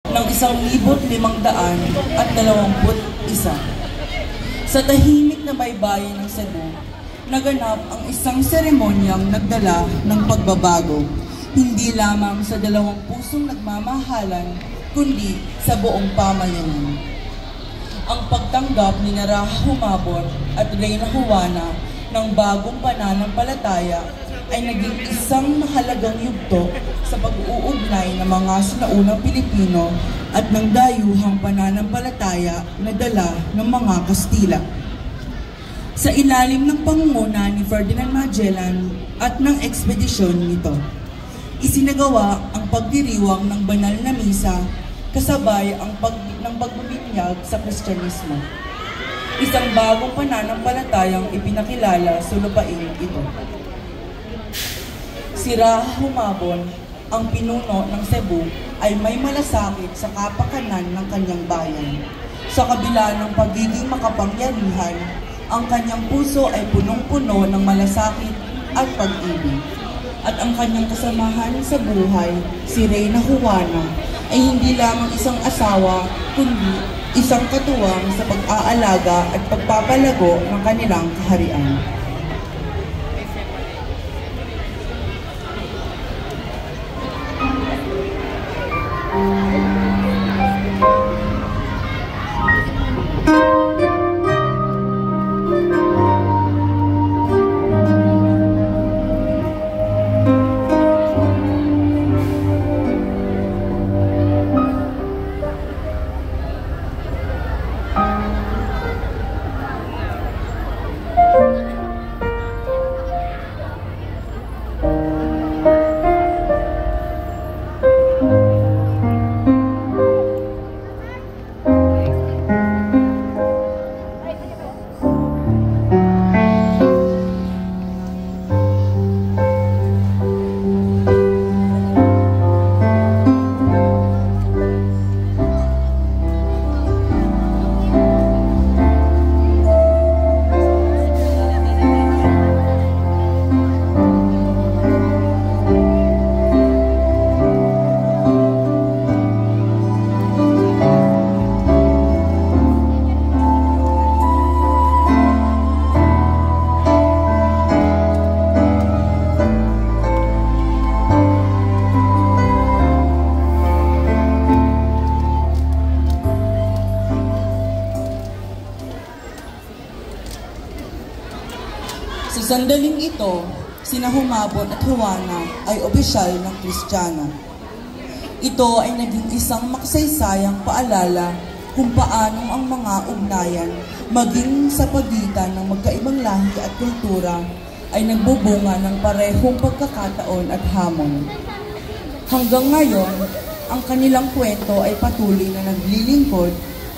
ng 1521. Sa tahimik na baybayin ng Cebu, naganap ang isang seremonyang nagdala ng pagbabago, hindi lamang sa dalawang pusong nagmamahalan, kundi sa buong pamayanan. Ang pagtanggap ni Raha Humabon at Reyna Juana ng bagong pananampalataya ay naging isang mahalagang yugto sa pag-uugnay ng mga sinaunang Pilipino at ng dayuhang pananampalataya na dala ng mga Kastila. Sa ilalim ng pangunguna ni Ferdinand Magellan at ng ekspedisyon nito, isinagawa ang pagdiriwang ng banal na misa kasabay ang pagbibinyag sa Kristyanismo. Isang bagong pananampalatayang ipinakilala sa lupain ito. Si Raha Humabon, ang pinuno ng Cebu, ay may malasakit sa kapakanan ng kanyang bayan. Sa kabila ng pagiging makapangyarihan, ang kanyang puso ay punong-puno ng malasakit at pag-ibig. At ang kanyang kasamahan sa buhay, si Reyna Juana, ay hindi lamang isang asawa, kundi isang katuwang sa pag-aalaga at pagpapalago ng kanilang kaharian. Sa sandaling ito, sina Humabon at Juana ay opisyal ng Kristiyano. Ito ay naging isang makasaysayang paalala kung paano ang mga ugnayan maging sa pagitan ng magkaibang lahi at kultura ay nagbubunga ng parehong pagkakataon at hamon. Hanggang ngayon, ang kanilang kwento ay patuloy na naglilingkod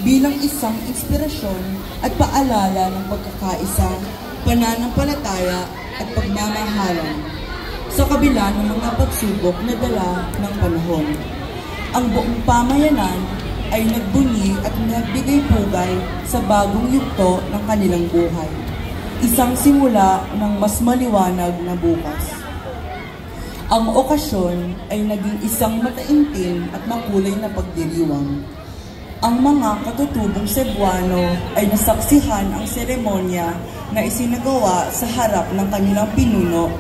bilang isang inspirasyon at paalala ng pagkakaisa, pananampalataya at pagmamahalan sa kabila ng mga pagsubok na dala ng panahon. Ang buong pamayanan ay nagbunyi at nagbigay pugay sa bagong yugto ng kanilang buhay. Isang simula ng mas maliwanag na bukas. Ang okasyon ay naging isang mataimtim at makulay na pagdiriwang. Ang mga katutubong Cebuano ay nasaksihan ang seremonya na isinagawa sa harap ng kanilang pinuno,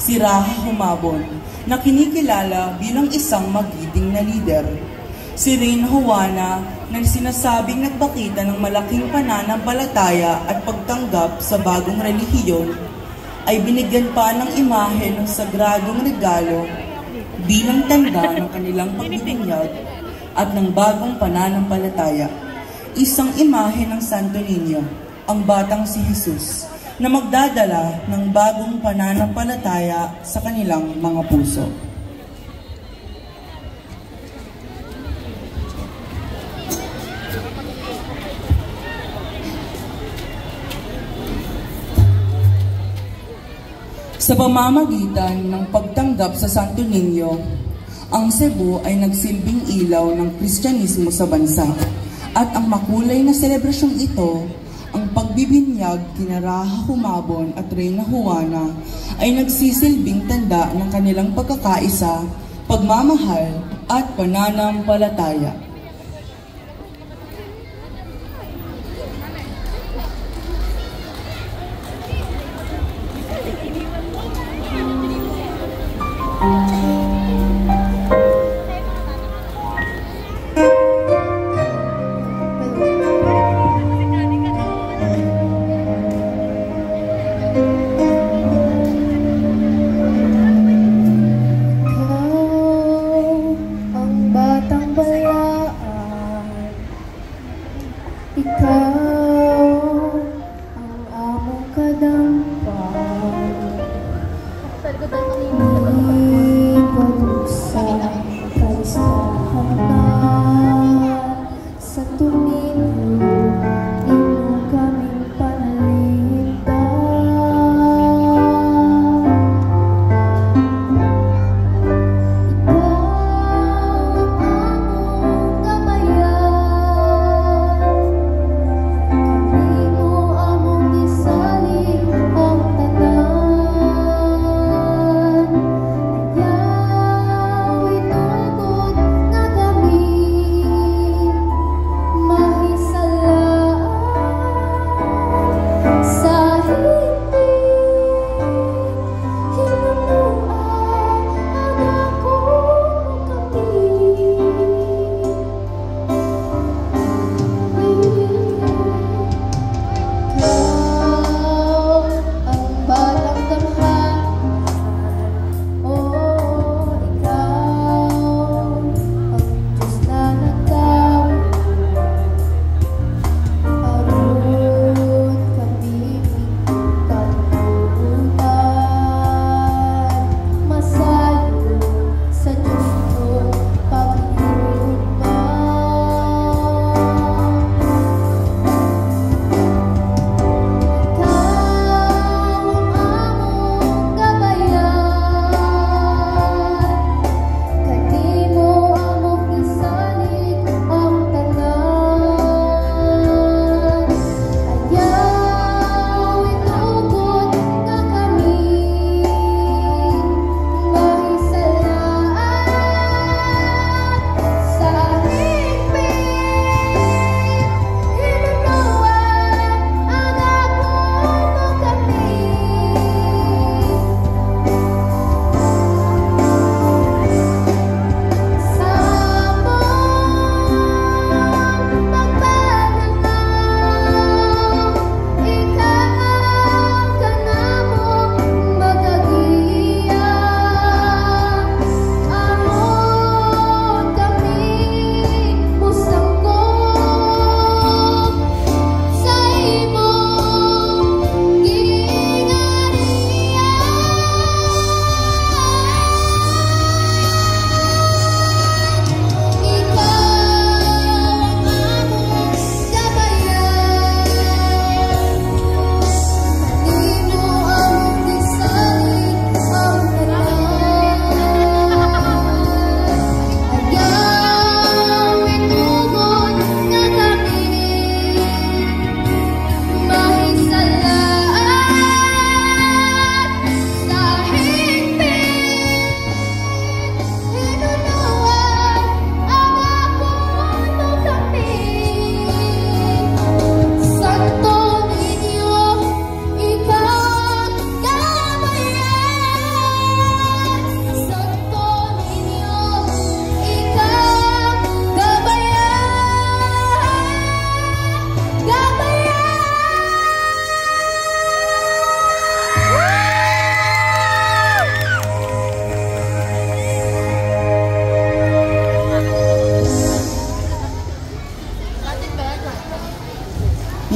si Raha Humabon, na kinikilala bilang isang magiting na lider. Si Reyna Juana, na sinasabing nagbakita ng malaking pananampalataya at pagtanggap sa bagong relihiyon, ay binigyan pa ng imahe ng sagradong regalo bilang tanda ng kanilang pagbibinyag at ng bagong pananampalataya. Isang imahe ng Santo Niño, ang batang si Jesus, na magdadala ng bagong pananampalataya sa kanilang mga puso. Sa pamamagitan ng pagtanggap sa Santo Niño, ang Cebu ay nagsilbing ilaw ng Kristyanismo sa bansa. At ang makulay na selebrasyong ito, ang pagbibinyag kina Raha Humabon at Reyna Juana, ay nagsisilbing tanda ng kanilang pagkakaisa, pagmamahal at pananampalataya.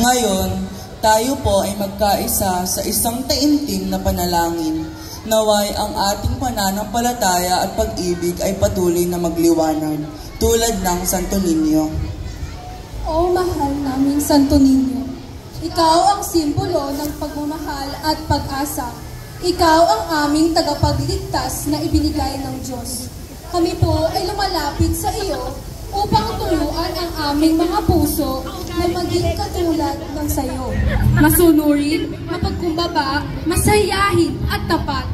Ngayon, tayo po ay magkaisa sa isang taimtim na panalangin. Naway ang ating pananampalataya at pag-ibig ay patuloy na magliwanag, tulad ng Santo Niño. O mahal naming Santo Niño, ikaw ang simbolo ng pagmamahal at pag-asa. Ikaw ang aming tagapagligtas na ibinigay ng Diyos. Kami po ay lumalapit sa iyo upang turuan ang aming mga puso na maging katulad ng sayo. Masunurin, mapagkumbaba, masayahin at tapat.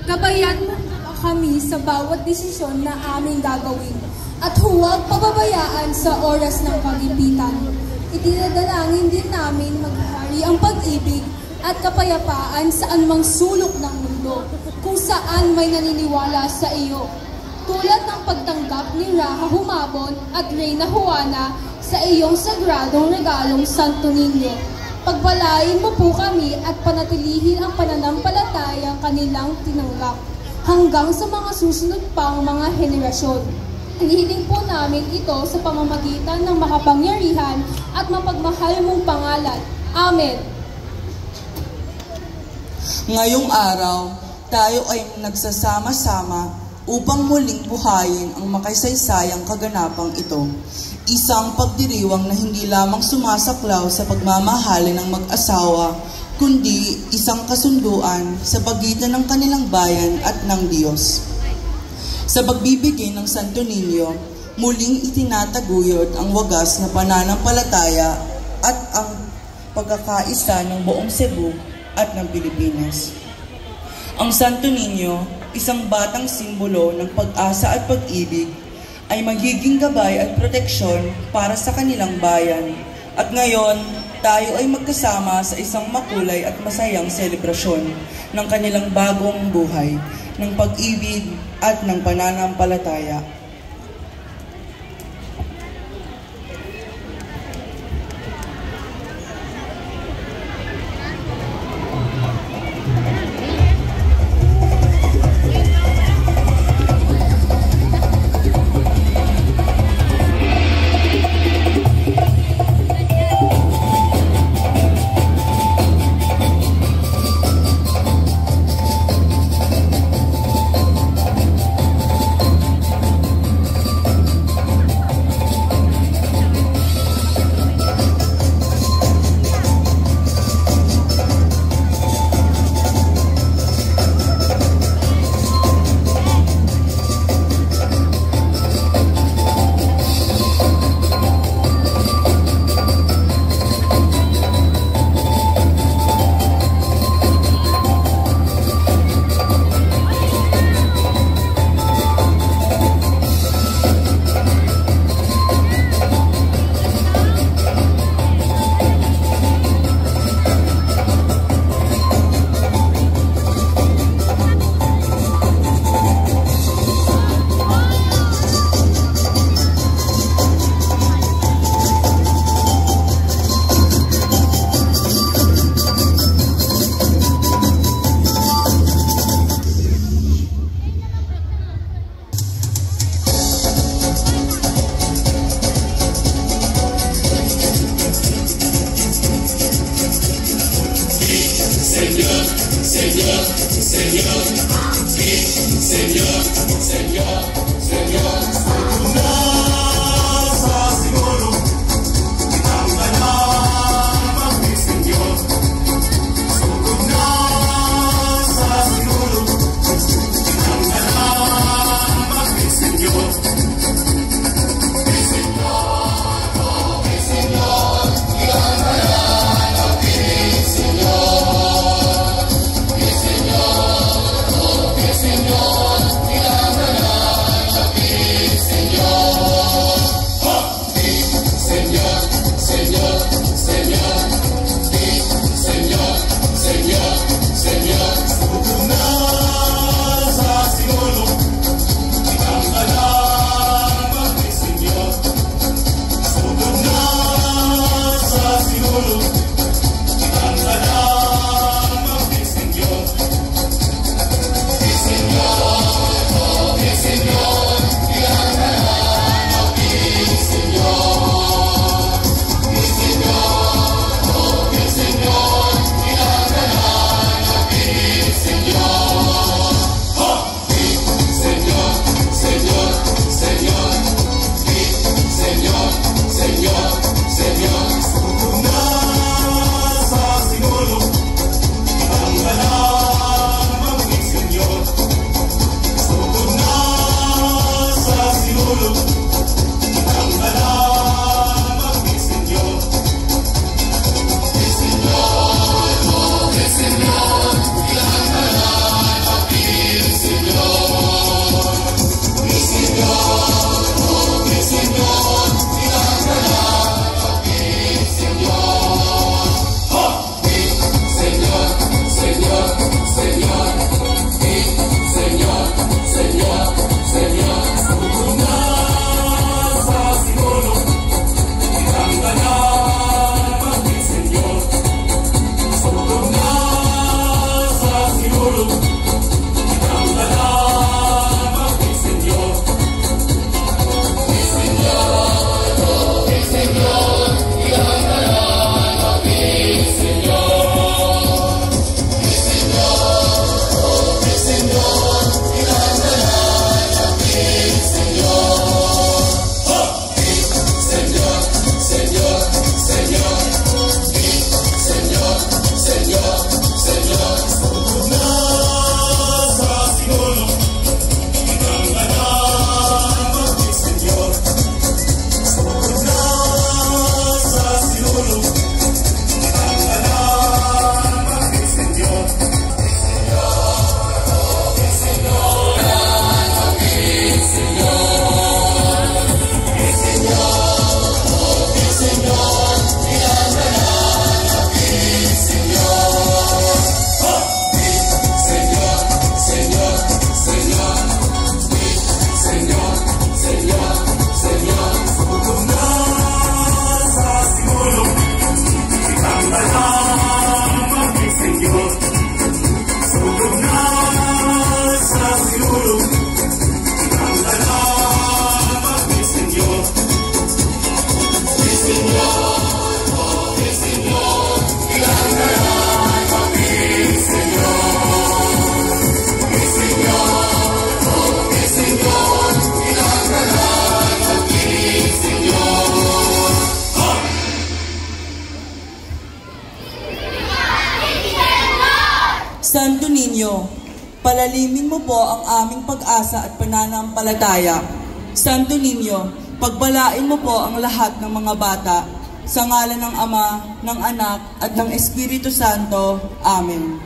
Gabayan mo kami sa bawat desisyon na aming gagawin at huwag pababayaan sa oras ng kagipitan. Itinadalangin din namin maghari ang pag-ibig at kapayapaan sa anumang sulok ng mundo kung saan may naniniwala sa iyo. Tulad ng pagtanggap ni Raha Humabon at Reyna Juana sa iyong sagradong regalong Santo Niño. Pagpalain mo po kami at panatilihin ang pananampalatayang kanilang tinanggap hanggang sa mga susunod pang mga henerasyon. Hinihiling po namin ito sa pamamagitan ng makapangyarihan at mapagmahal mong pangalan. Amen. Ngayong araw, tayo ay nagsasama-sama upang muling buhayin ang makasaysayang kaganapang ito. Isang pagdiriwang na hindi lamang sumasaklaw sa pagmamahalan ng mag-asawa, kundi isang kasunduan sa pagitan ng kanilang bayan at ng Diyos. Sa pagbibigay ng Santo Niño, muling itinataguyod ang wagas na pananampalataya at ang pagkakaisa ng buong Cebu at ng Pilipinas. Ang Santo Niño, isang batang simbolo ng pag-asa at pag-ibig, ay magiging gabay at proteksyon para sa kanilang bayan. At ngayon, tayo ay magkasama sa isang makulay at masayang selebrasyon ng kanilang bagong buhay, ng pag-ibig at ng pananampalataya. Niño, palalimin mo po ang aming pag-asa at pananampalataya. Santo Niño, pagbalain mo po ang lahat ng mga bata, sa ngalan ng Ama, ng Anak, at ng Espiritu Santo. Amen.